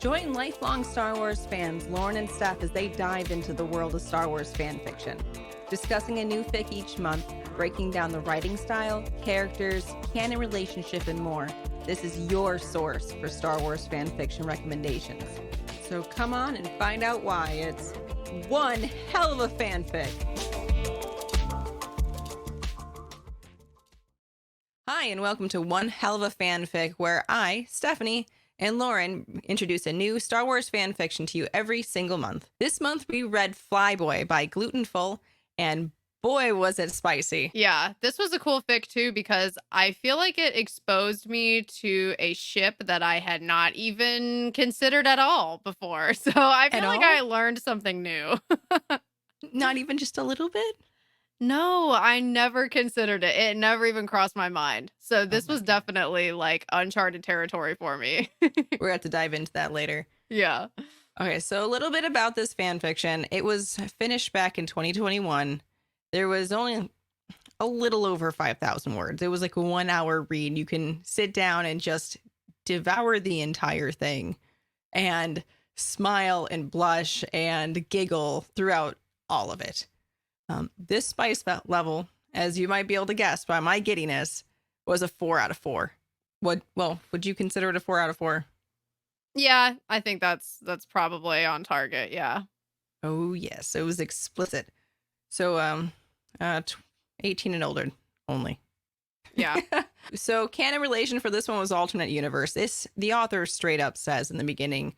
Join lifelong Star Wars fans Lauren and Steph as they dive into the world of Star Wars fan fiction, discussing a new fic each month, breaking down the writing style, characters, canon relationship, and more. This is your source for Star Wars fan fiction recommendations. So come on and find out why it's one hell of a fanfic. Hi, and welcome to One Hell of a Fanfic, where I, Stephanie, and Lauren introduce a new Star Wars fan fiction to you every single month. This month we read Flyboy by Glutenful, and boy was it spicy. Yeah, this was a cool fic too because I feel like it exposed me to a ship that I had not even considered at all before. So I feel like I learned something new. Not even just a little bit? No, I never considered it. It never even crossed my mind. So this was definitely like uncharted territory for me. We're going to have to dive into that later. Yeah. Okay, so a little bit about this fan fiction. It was finished back in 2021. There was only a little over 5,000 words. It was like a 1 hour read. You can sit down and just devour the entire thing and smile and blush and giggle throughout all of it. This spice level, as you might be able to guess by my giddiness, was a 4 out of 4. Would you consider it a 4 out of 4? Yeah, I think that's probably on target. Yeah. Oh yes, it was explicit. So 18 and older only. Yeah. So canon relation for this one was alternate universe. The author straight up says in the beginning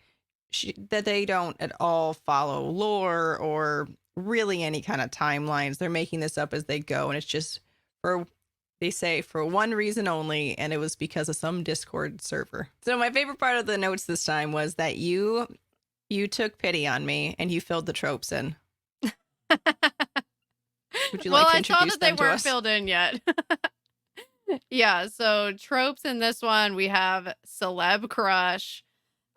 that they don't at all follow lore or really any kind of timelines. They're making this up as they go, and it's just they say for one reason only, and it was because of some Discord server. So my favorite part of the notes this time was that you took pity on me and you filled the tropes in. Would you like to introduce them to us? Well, I saw that they weren't filled in yet. Yeah, so tropes in this one, we have celeb crush.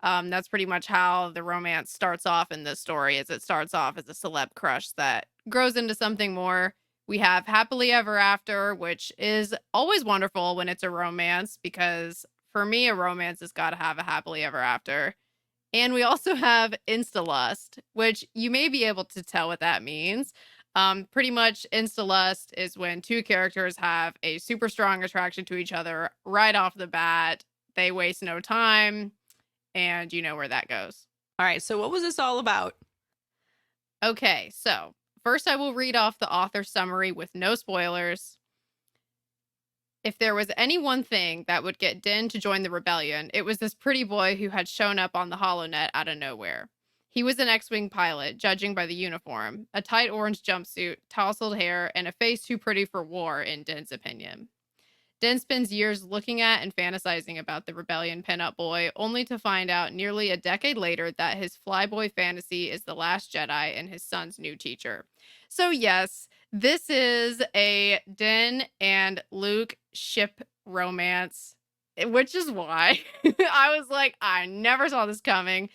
That's pretty much how the romance starts off in this story, is it starts off as a celeb crush that grows into something more. We have happily ever after, which is always wonderful when it's a romance, because for me, a romance has got to have a happily ever after. And we also have insta-lust, which you may be able to tell what that means. Pretty much insta-lust is when two characters have a super strong attraction to each other right off the bat. They waste no time. And you know where that goes. All right, so what was this all about? Okay, so first I will read off the author summary with no spoilers. If there was any one thing that would get Din to join the rebellion, it was this pretty boy who had shown up on the HoloNet out of nowhere. He was an X-Wing pilot, judging by the uniform, a tight orange jumpsuit, tousled hair, and a face too pretty for war, in Din's opinion. Din spends years looking at and fantasizing about the rebellion pinup boy, only to find out nearly a decade later that his Flyboy fantasy is the Last Jedi and his son's new teacher. So yes, this is a Din and Luke ship romance, which is why I was like, I never saw this coming.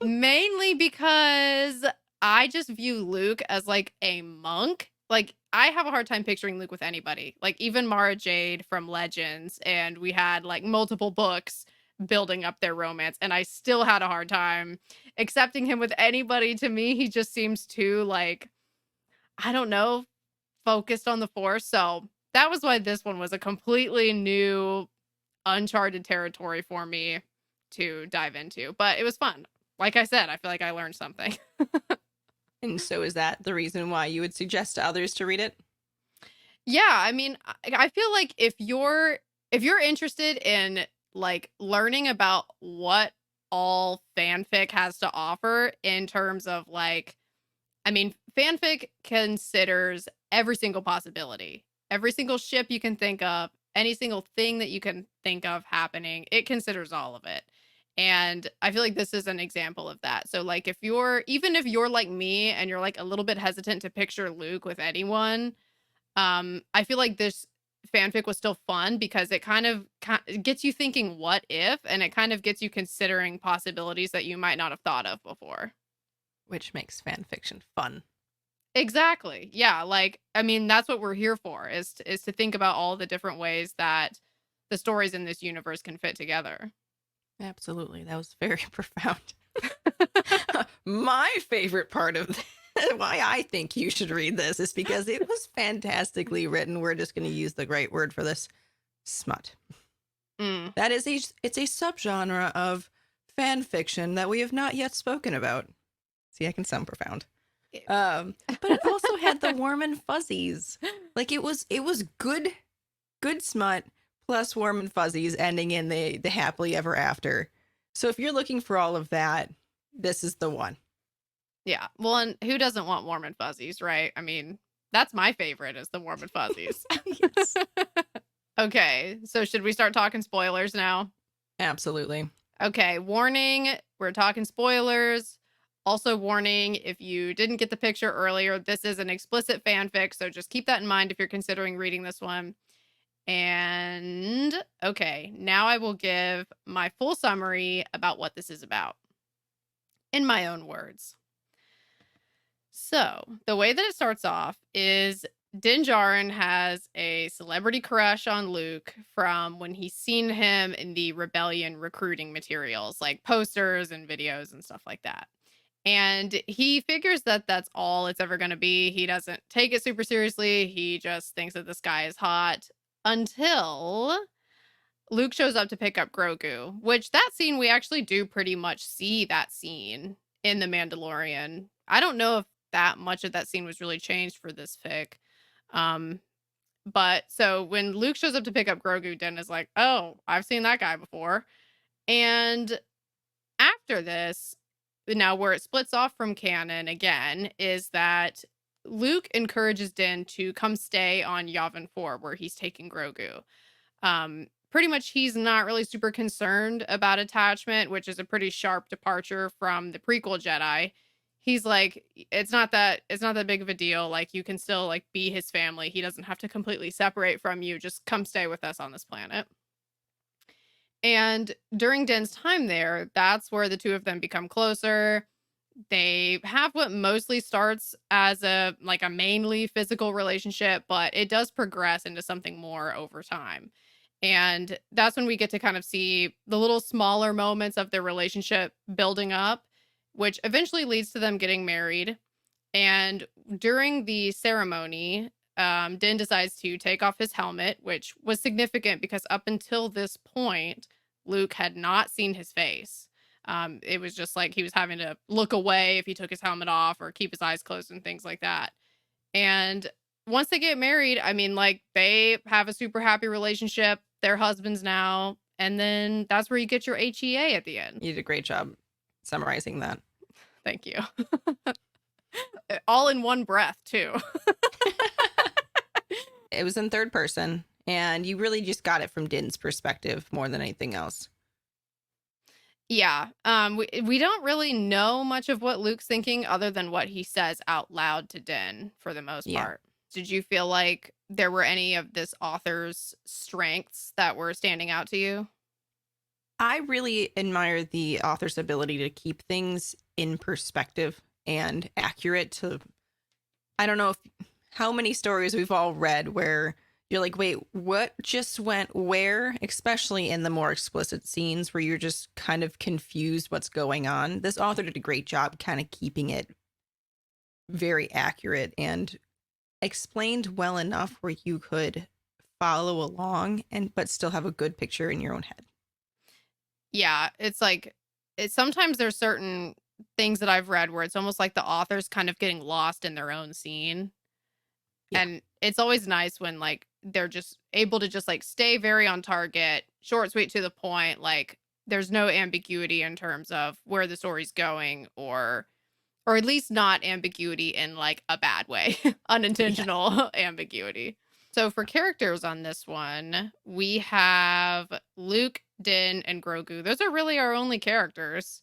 Mainly because I just view Luke as like a monk. Like, I have a hard time picturing Luke with anybody. Like, even Mara Jade from Legends, and we had like multiple books building up their romance, and I still had a hard time accepting him with anybody. To me, he just seems too, like, I don't know, focused on the Force. So that was why this one was a completely new, uncharted territory for me to dive into. But it was fun. Like I said, I feel like I learned something. And so is that the reason why you would suggest to others to read it? Yeah, I mean, I feel like if you're interested in like learning about what all fanfic has to offer in terms of like, I mean, fanfic considers every single possibility, every single ship you can think of, any single thing that you can think of happening, it considers all of it. And I feel like this is an example of that. So like even if you're like me and you're like a little bit hesitant to picture Luke with anyone, I feel like this fanfic was still fun because it kind of gets you thinking what if, and it kind of gets you considering possibilities that you might not have thought of before. Which makes fan fiction fun. Exactly. Yeah, like, I mean, that's what we're here for, is to think about all the different ways that the stories in this universe can fit together. Absolutely. That was very profound. My favorite part of why I think you should read this is because it was fantastically written. We're just going to use the right word for this, smut. That is it's a subgenre of fan fiction that we have not yet spoken about. See, I can sound profound. But it also had the warm and fuzzies. Like it was good smut plus warm and fuzzies ending in the happily ever after. So if you're looking for all of that, this is the one. Yeah. Well, and who doesn't want warm and fuzzies, right? I mean, that's my favorite is the warm and fuzzies. Yes. Okay. So should we start talking spoilers now? Absolutely. Okay. Warning. We're talking spoilers. Also warning, if you didn't get the picture earlier, this is an explicit fanfic. So just keep that in mind if you're considering reading this one. And okay, now I will give my full summary about what this is about in my own words. So the way that it starts off is Djarin has a celebrity crush on Luke from when he's seen him in the rebellion recruiting materials, like posters and videos and stuff like that. And he figures that that's all it's ever going to be. He doesn't take it super seriously. He just thinks that this guy is hot until Luke shows up to pick up Grogu, which that scene, we actually do pretty much see that scene in The Mandalorian. I don't know if that much of that scene was really changed for this fic. But so when Luke shows up to pick up Grogu, Den is like, oh, I've seen that guy before. And after this, now where it splits off from canon again is that Luke encourages Din to come stay on Yavin 4 where he's taking Grogu. Pretty much he's not really super concerned about attachment, which is a pretty sharp departure from the prequel Jedi. He's like, it's not that big of a deal. Like, you can still like be his family. He doesn't have to completely separate from you. Just come stay with us on this planet. And during Din's time there, that's where the two of them become closer. They have what mostly starts as a mainly physical relationship, but it does progress into something more over time. And that's when we get to kind of see the little smaller moments of their relationship building up, which eventually leads to them getting married. And during the ceremony, Din decides to take off his helmet, which was significant because up until this point, Luke had not seen his face. It was just like he was having to look away if he took his helmet off or keep his eyes closed and things like that. And once they get married, I mean, like, they have a super happy relationship. They're husbands now. And then that's where you get your HEA at the end. You did a great job summarizing that. Thank you. All in one breath, too. It was in third person, and you really just got it from Din's perspective more than anything else. Yeah. We don't really know much of what Luke's thinking other than what he says out loud to Din for the most part. Did you feel like there were any of this author's strengths that were standing out to you? I really admire the author's ability to keep things in perspective and accurate to, I don't know how many stories we've all read where you're like, wait, what just went where? Especially in the more explicit scenes where you're just kind of confused what's going on. This author did a great job kind of keeping it very accurate and explained well enough where you could follow along but still have a good picture in your own head. Yeah, it's like, sometimes there's certain things that I've read where it's almost like the author's kind of getting lost in their own scene. Yeah. And it's always nice when like they're just able to just like stay very on target, short, sweet, to the point. Like, there's no ambiguity in terms of where the story's going, or at least not ambiguity in like a bad way, unintentional ambiguity. So for characters on this one, we have Luke, Din, and Grogu. Those are really our only characters.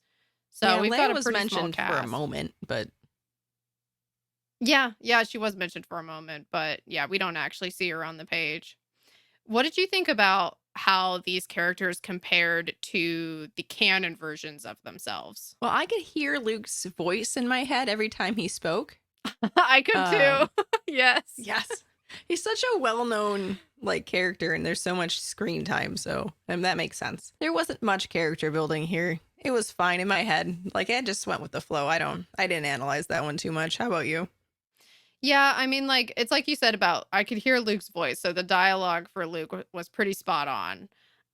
So we've got a pretty small cast. For a moment, but yeah, she was mentioned for a moment, but yeah, we don't actually see her on the page. What did you think about how these characters compared to the canon versions of themselves? Well, I could hear Luke's voice in my head every time he spoke. I could too. Yes. He's such a well-known like character, and there's so much screen time, so that makes sense. There wasn't much character building here. It was fine in my head. Like I just went with the flow. I didn't analyze that one too much. How about you? Yeah, I mean, like, it's like you said about I could hear Luke's voice, so the dialogue for Luke was pretty spot on.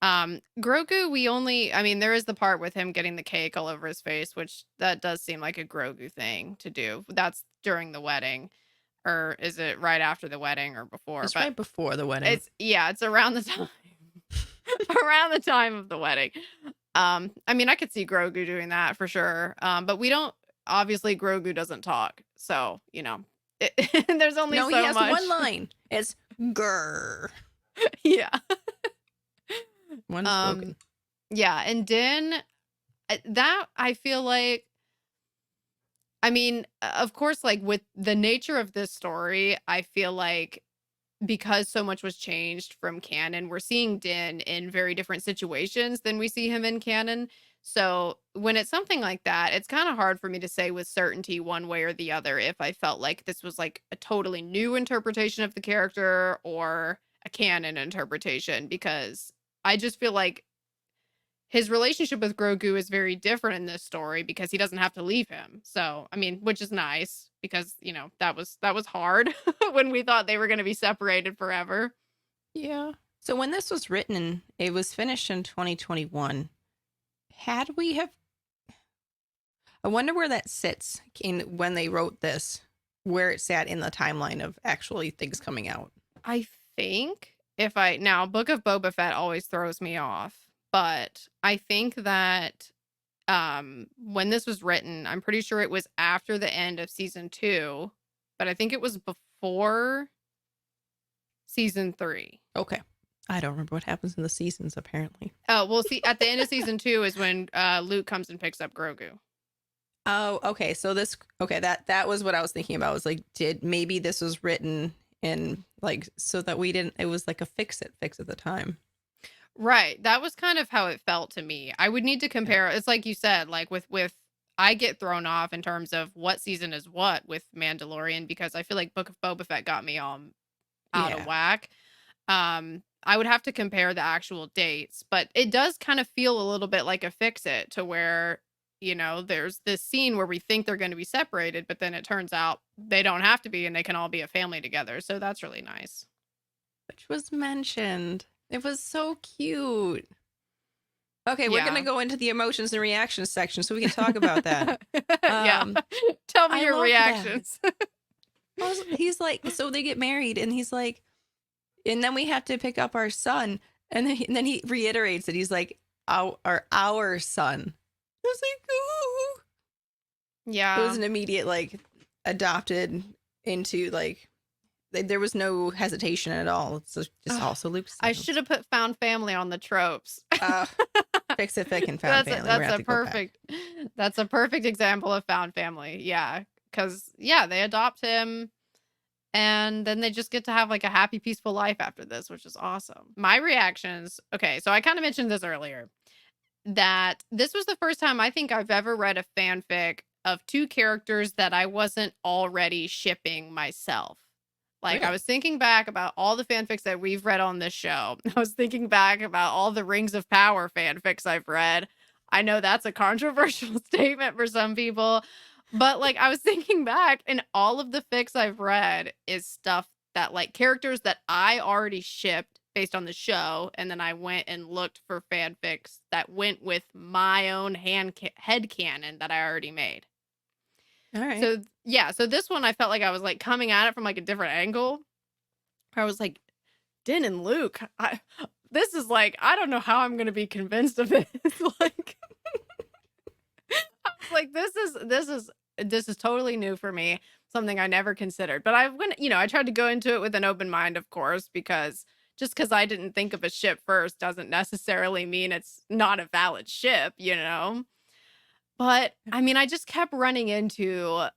Grogu, I mean, there is the part with him getting the cake all over his face, which that does seem like a Grogu thing to do. That's during the wedding, or is it right after the wedding or before? It's But right before the wedding. it's around the time around the time of the wedding. I mean, I could see Grogu doing that for sure. But we don't obviously Grogu doesn't talk, so there's only No, so he has much. one line. It's grr. Yeah. One spoken. Yeah, and Din, that I feel like, I mean, of course, like with the nature of this story, I feel like because so much was changed from canon, we're seeing Din in very different situations than we see him in canon. So when it's something like that, it's kind of hard for me to say with certainty one way or the other if I felt like this was like a totally new interpretation of the character or a canon interpretation, because I just feel like his relationship with Grogu is very different in this story because he doesn't have to leave him. So, I mean, which is nice because, that was hard when we thought they were going to be separated forever. Yeah. So when this was written, it was finished in 2021. Had we have I wonder where that sits in when they wrote this, where it sat in the timeline of actually things coming out. I think now Book of Boba Fett always throws me off, but I think that when this was written, I'm pretty sure it was after the end of season 2, but I think it was before season 3. Okay. I don't remember what happens in the seasons, apparently. Oh, well, see, at the end of season 2 is when Luke comes and picks up Grogu. Oh, okay. So that was what I was thinking about. Was like, maybe this was written in like so that we didn't. It was like a fix at the time. Right. That was kind of how it felt to me. I would need to compare. It's like you said, like with I get thrown off in terms of what season is what with Mandalorian because I feel like Book of Boba Fett got me all out of whack. I would have to compare the actual dates, but it does kind of feel a little bit like a fix it to where, there's this scene where we think they're going to be separated, but then it turns out they don't have to be and they can all be a family together. So that's really nice. Which was mentioned. It was so cute. Okay, we're going to go into the emotions and reactions section so we can talk about that. Yeah. Tell me your reactions. He's like, so they get married and he's like, and then we have to pick up our son. And then he reiterates it. He's like, our son. I was like, ooh. Yeah. It was an immediate, like, adopted into, like, there was no hesitation at all. It's just also Luke's son. I should have put found family on the tropes. Fix it, Fick, and found family. That's a perfect example of found family. Yeah. Because, they adopt him. And then they just get to have like a happy, peaceful life after this, which is awesome. My reactions. Okay, so I kind of mentioned this earlier, that this was the first time I think I've ever read a fanfic of 2 characters that I wasn't already shipping myself. Like, really? I was thinking back about all the fanfics that we've read on this show. I was thinking back about all the Rings of Power fanfics I've read. I know that's a controversial statement for some people. But like I was thinking back, and all of the fics I've read is stuff that like characters that I already shipped based on the show, and then I went and looked for fanfics that went with my own headcanon that I already made. All right. So this one I felt like I was like coming at it from like a different angle. I was like, Din and Luke, this is like, I don't know how I'm gonna be convinced of this. Like I was like, this is totally new for me, something I never considered. But I tried to go into it with an open mind, of course, because just because I didn't think of a ship first doesn't necessarily mean it's not a valid ship, But I mean, I just kept running into,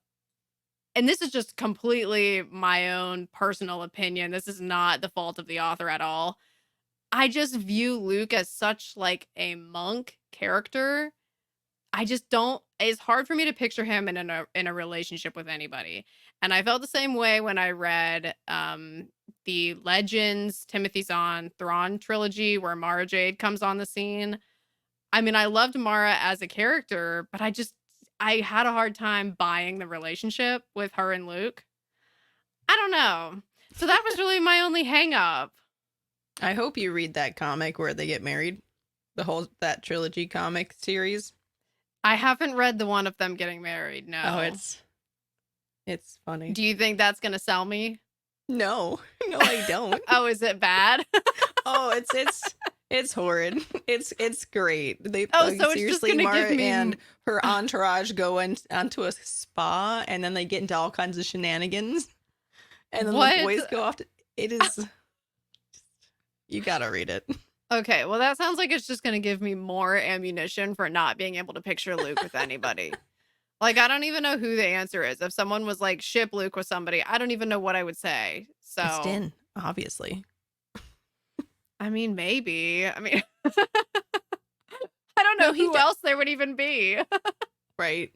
and this is just completely my own personal opinion. This is not the fault of the author at all. I just view Luke as such like a monk character. I just don't. It's hard for me to picture him in a relationship with anybody. And I felt the same way when I read the Legends, Timothy Zahn, Thrawn trilogy where Mara Jade comes on the scene. I mean, I loved Mara as a character, but I had a hard time buying the relationship with her and Luke. I don't know. So that was really my only hang up. I hope you read that comic where they get married. That trilogy comic series. I haven't read the one of them getting married, no. Oh, it's funny. Do you think that's going to sell me? No, I don't. Oh, is it bad? Oh, it's horrid. It's great. So it's just seriously, gonna Mara give me and her entourage go onto a spa, and then they get into all kinds of shenanigans, and then the boys go off to. It is. You gotta read it. Okay, well, that sounds like it's just gonna give me more ammunition for not being able to picture Luke with anybody. Like, I don't even know who the answer is. If someone was like, ship Luke with somebody, I don't even know what I would say. So It's Din, obviously. I mean, maybe. I mean, I don't know who else there would even be. Right.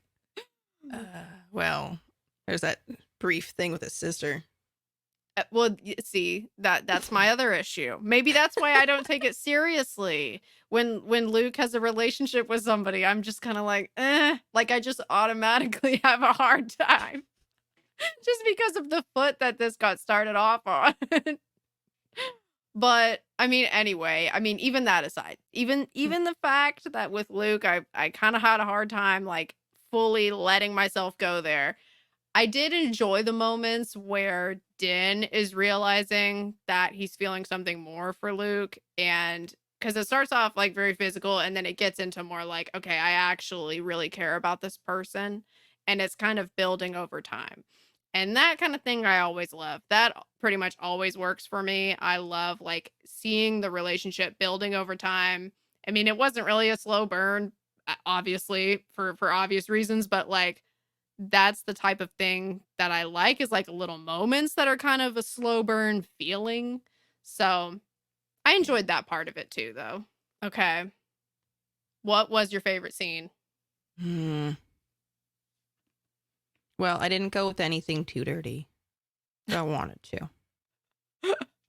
Well, there's that brief thing with his sister. Well, see, that's my other issue. Maybe that's why I don't take it seriously. When Luke has a relationship with somebody, I'm just kind of like, like I just automatically have a hard time. Just because of the foot that this got started off on. But I mean, anyway, even that aside, even the fact that with Luke, I kind of had a hard time like fully letting myself go there. I did enjoy the moments where Din is realizing that he's feeling something more for Luke, and because it starts off like very physical and then it gets into more like, okay, I actually really care about this person, and it's kind of building over time. And that kind of thing I always love. That pretty much always works for me. I love like seeing the relationship building over time. I mean, it wasn't really a slow burn, obviously, for obvious reasons, but like that's the type of thing that I like, is like little moments that are kind of a slow burn feeling. So I enjoyed that part of it too, though. Okay. What was your favorite scene? Well, I didn't go with anything too dirty. I wanted to.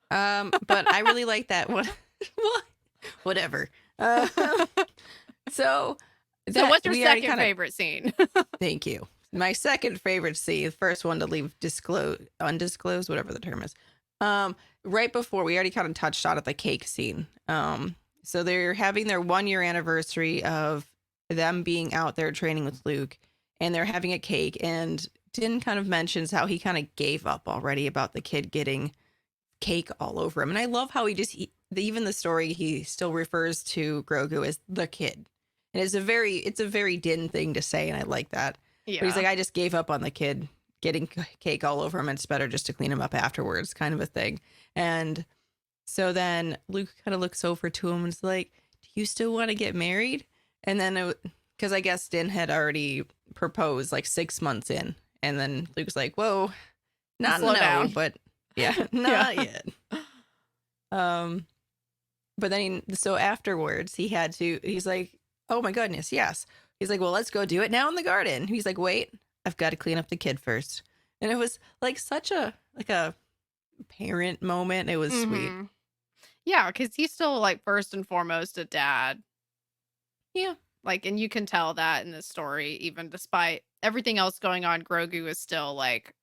But I really like that one. Whatever. So what's your second favorite scene? Thank you. My second favorite scene, the first one to leave undisclosed, whatever the term is. Right before, we already kind of touched on it, the cake scene. So they're having their 1-year anniversary of them being out there training with Luke, and they're having a cake, and Din kind of mentions how he kind of gave up already about the kid getting cake all over him. And I love how even the story, he still refers to Grogu as the kid. And it's a very Din thing to say, and I like that. Yeah. But he's like, I just gave up on the kid getting cake all over him, and it's better just to clean him up afterwards, kind of a thing. And so then Luke kind of looks over to him and is like, do you still want to get married? And then, because I guess Din had already proposed like 6 months in. And then Luke's like, whoa, not slow down. But yeah, not yet. But then, so afterwards, he's like, oh my goodness, yes. He's like, well, let's go do it now in the garden. He's like, wait, I've got to clean up the kid first. And it was like such a parent moment. It was sweet. Yeah, because he's still like first and foremost a dad. Yeah. Like, and you can tell that in this story, even despite everything else going on, Grogu is still like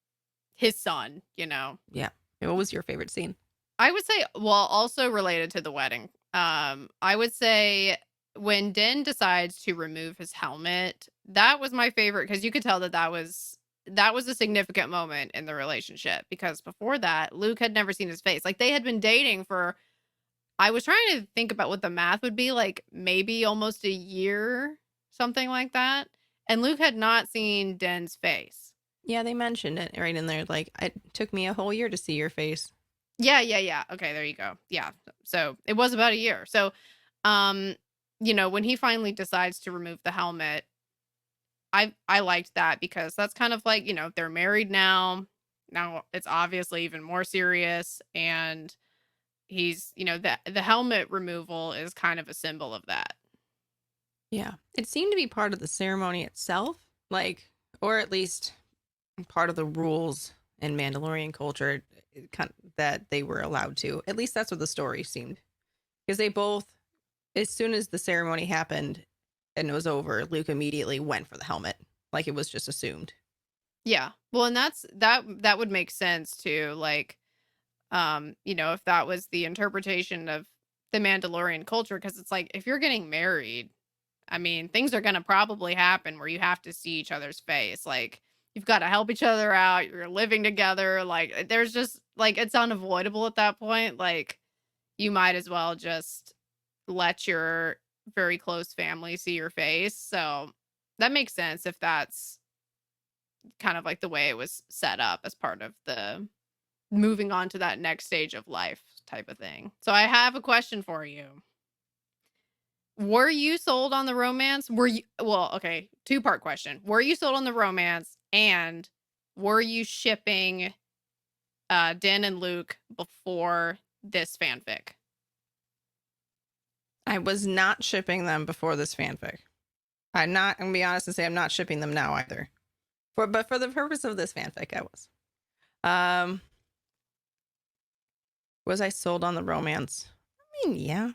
his son, you know? Yeah. What was your favorite scene? I would say, well, also related to the wedding, I would say when Din decides to remove his helmet, that was my favorite, because you could tell that was a significant moment in the relationship, because before that, Luke had never seen his face. Like, they had been dating for, I was trying to think about what the math would be, like maybe almost a year, something like that. And Luke had not seen Din's face. Yeah, they mentioned it right in there. Like, it took me a whole year to see your face. Yeah. Okay, there you go. Yeah. So it was about a year. So, you know, when he finally decides to remove the helmet, I liked that, because that's kind of like, you know, they're married now. Now it's obviously even more serious, and he's, you know, the helmet removal is kind of a symbol of that. Yeah. It seemed to be part of the ceremony itself, like, or at least part of the rules and Mandalorian culture that they were allowed to. At least that's what the story seemed. Because they both, as soon as the ceremony happened and it was over, Luke immediately went for the helmet. Like it was just assumed. Yeah. Well, and that would make sense too. Like, if that was the interpretation of the Mandalorian culture, because it's like if you're getting married, I mean, things are gonna probably happen where you have to see each other's face. Like, you've got to help each other out. You're living together. Like, there's just like it's unavoidable at that point. Like, you might as well just let your very close family see your face. So that makes sense if that's kind of like the way it was set up as part of the moving on to that next stage of life type of thing. So I have a question for you. Were you sold on the romance? Okay, two-part question. Were you sold on the romance, and were you shipping Din and Luke before this fanfic? I was not shipping them before this fanfic. I'm going to be honest and say I'm not shipping them now either. But for the purpose of this fanfic, I was. Was I sold on the romance? I mean, yeah.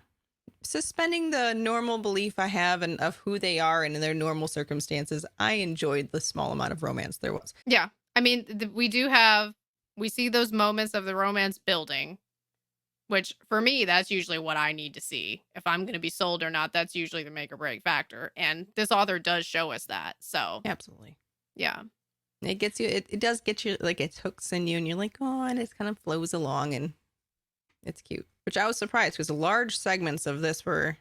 Suspending the normal belief I have and of who they are and in their normal circumstances, I enjoyed the small amount of romance there was. Yeah. I mean, we see those moments of the romance building, which for me, that's usually what I need to see. If I'm going to be sold or not, that's usually the make or break factor. And this author does show us that. So, absolutely. Yeah. It gets you, it does get you, like, it hooks in you and you're like, oh, and it kind of flows along and it's cute. Which I was surprised because large segments of this were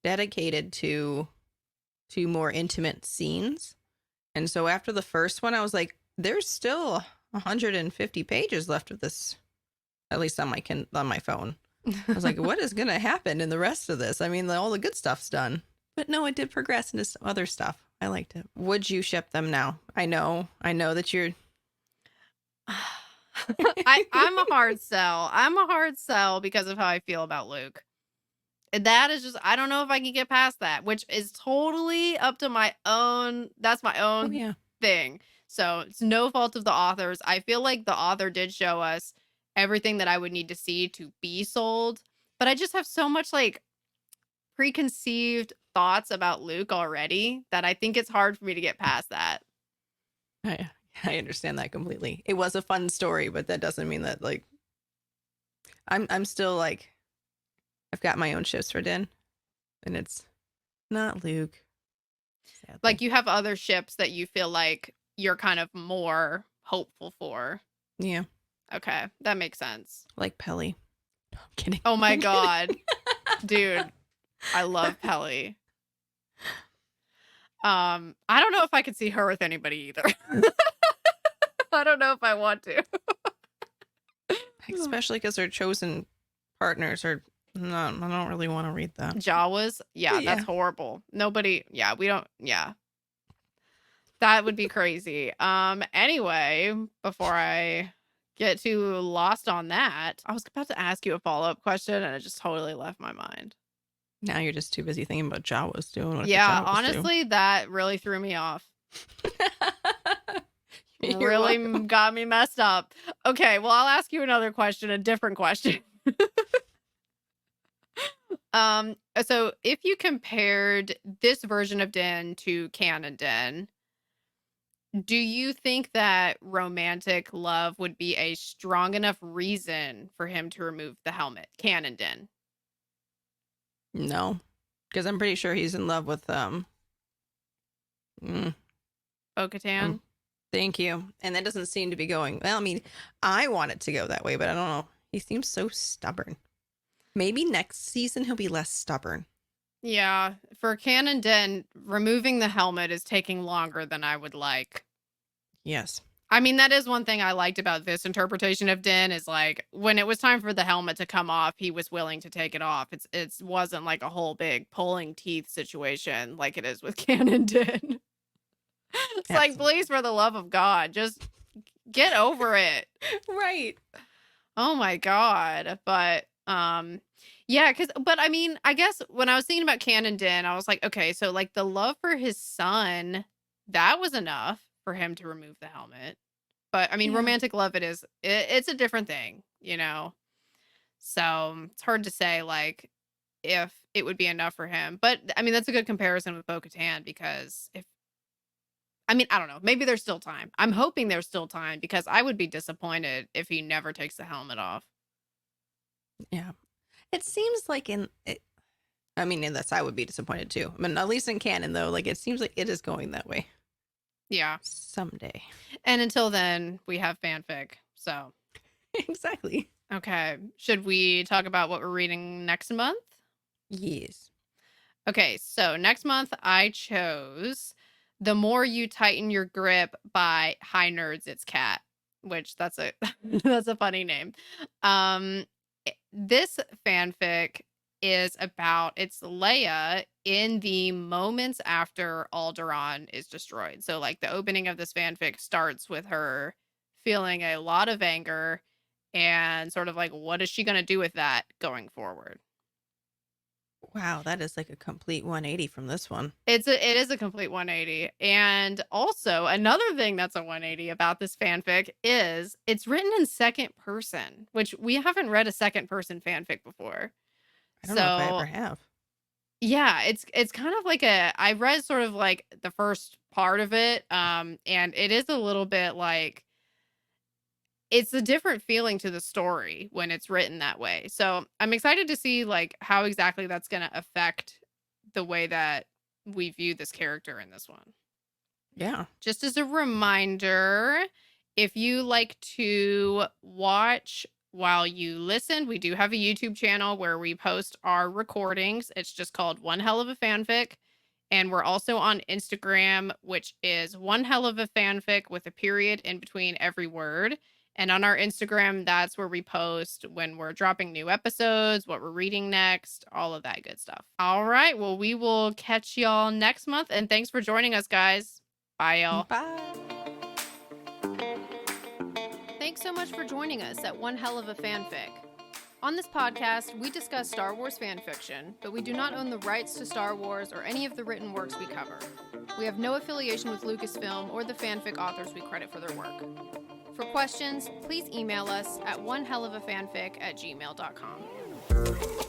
dedicated to more intimate scenes. And so after the first one, I was like, there's still 150 pages left of this, at least on my phone. I was like, what is going to happen in the rest of this? I mean, all the good stuff's done. But no, it did progress into some other stuff. I liked it. Would you ship them now? I know that you're... I'm a hard sell. I'm a hard sell because of how I feel about Luke. And that is just, I don't know if I can get past that, which is totally up to my own, that's my own thing. So it's no fault of the authors. I feel like the author did show us everything that I would need to see to be sold. But I just have so much like preconceived thoughts about Luke already that I think it's hard for me to get past that. I understand that completely. It was a fun story, but that doesn't mean that like I'm still like I've got my own ships for Din, and it's not Luke. Sadly. Like you have other ships that you feel like you're kind of more hopeful for. Yeah. Okay, that makes sense. Like Pelly. No, I'm kidding. Oh my god, dude, I love Pelly. I don't know if I could see her with anybody either. I don't know if I want to. Especially because their chosen partners are not, I don't really want to read that. Jawas? Yeah, that's horrible. Nobody, we don't, that would be crazy. Anyway, before I get too lost on that, I was about to ask you a follow-up question and it just totally left my mind. Now you're just too busy thinking about Jawas doing what Yeah, honestly, that really threw me off. Really welcome. Got me messed up. Okay, well, I'll ask you another question, a different question. So if you compared this version of Din to canon Din, do you think that romantic love would be a strong enough reason for him to remove the helmet, canon Din? No, because I'm pretty sure he's in love with Bo-Katan. Thank you. And that doesn't seem to be going well. I mean, I want it to go that way, but I don't know. He seems so stubborn. Maybe next season he'll be less stubborn. Yeah, for canon Din, removing the helmet is taking longer than I would like. Yes. I mean, that is one thing I liked about this interpretation of Din is like when it was time for the helmet to come off, he was willing to take it off. It wasn't like a whole big pulling teeth situation like it is with canon Din. It's like, please, for the love of God, just get over it. Right. Oh my God. But yeah, but I mean, I guess when I was thinking about canon Din, I was like, okay, so like the love for his son, that was enough for him to remove the helmet. But I mean, Yeah. romantic love, it's a different thing, So it's hard to say, like, if it would be enough for him. But I mean, that's a good comparison with Bo-Katan because I don't know, maybe there's still time. I'm hoping there's still time because I would be disappointed if he never takes the helmet off. Yeah. It seems like unless I would be disappointed too. I mean, at least in canon though, like it seems like it is going that way. Yeah. Someday. And until then, we have fanfic. So, Exactly. okay. Should we talk about what we're reading next month? Yes. Okay, so next month I chose The More You Tighten Your Grip by HiNerdsItsCat, which that's a that's a funny name. This fanfic is about it's Leia in the moments after Alderaan is destroyed. So like the opening of this fanfic starts with her feeling a lot of anger and sort of like what is she going to do with that going forward? Wow, that is like a complete 180 from this one. It is a complete 180. And also another thing that's a 180 about this fanfic is it's written in second person, which we haven't read a second person fanfic before. I don't know if I ever have. Yeah, it's kind of like I read sort of like the first part of it, and it is a little bit like it's a different feeling to the story when it's written that way. So I'm excited to see like how exactly that's going to affect the way that we view this character in this one. Yeah. Just as a reminder, if you like to watch while you listen, we do have a YouTube channel where we post our recordings. It's just called One Hell of a Fanfic. And we're also on Instagram, which is One Hell of a Fanfic with a period in between every word. And on our Instagram, that's where we post when we're dropping new episodes, what we're reading next, all of that good stuff. All right. Well, we will catch y'all next month. And thanks for joining us, guys. Bye, y'all. Bye. Thanks so much for joining us at One Hell of a Fanfic. On this podcast, we discuss Star Wars fanfiction, but we do not own the rights to Star Wars or any of the written works we cover. We have no affiliation with Lucasfilm or the fanfic authors we credit for their work. For questions, please email us at onehellofafanfic@gmail.com.